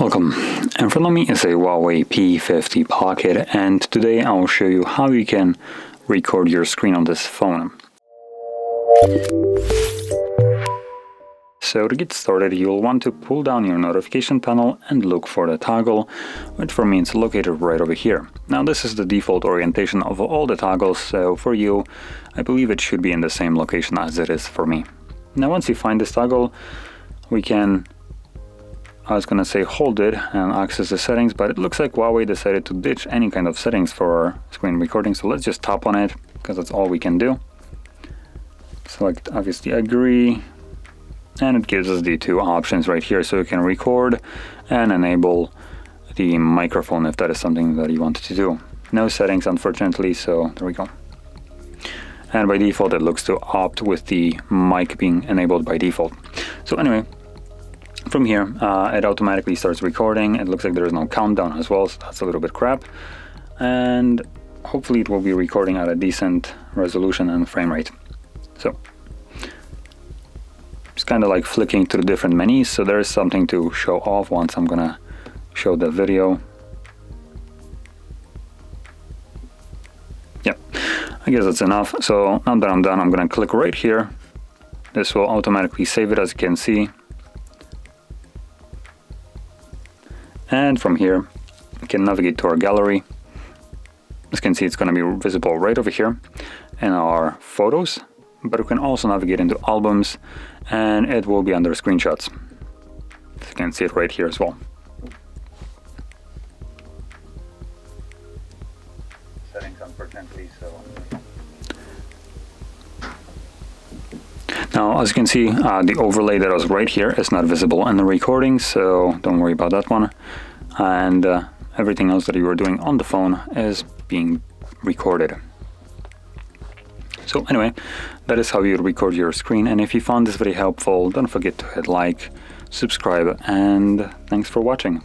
Welcome. In front of me is a HUAWEI P50 Pocket, and today I will show you how you can record your screen on this phone. So to get started, you'll want to pull down your notification panel and look for the toggle, which for me is located right over here. Now this is the default orientation of all the toggles, so for you, I believe it should be in the same location as it is for me. Now once you find this toggle, we can, I was gonna say hold it and access the settings, but it looks like HUAWEI decided to ditch any kind of settings for our screen recording, so let's just tap on it, because that's all we can do. Select obviously agree, and it gives us the two options right here, so you can record and enable the microphone if that is something that you wanted to do. No settings unfortunately, so there we go. And by default it looks to opt with the mic being enabled by default. So anyway, from here it automatically starts recording. It looks like there is no countdown as well, so that's a little bit crap, and hopefully it will be recording at a decent resolution and frame rate. So it's kind of like flicking through different menus, so there is something to show off once I'm gonna show the video. Yep, I guess that's enough. So now that I'm done, I'm gonna click right here. This will automatically save it, as you can see. And from here, we can navigate to our gallery. As you can see, it's gonna be visible right over here in our photos, but we can also navigate into albums, and it will be under screenshots. So you can see it right here as well. Settings unfortunately, so. Now, as you can see, the overlay that was right here is not visible in the recording, so don't worry about that one. And everything else that you were doing on the phone is being recorded. So anyway, that is how you record your screen, and if you found this very helpful, don't forget to hit like, subscribe, and thanks for watching.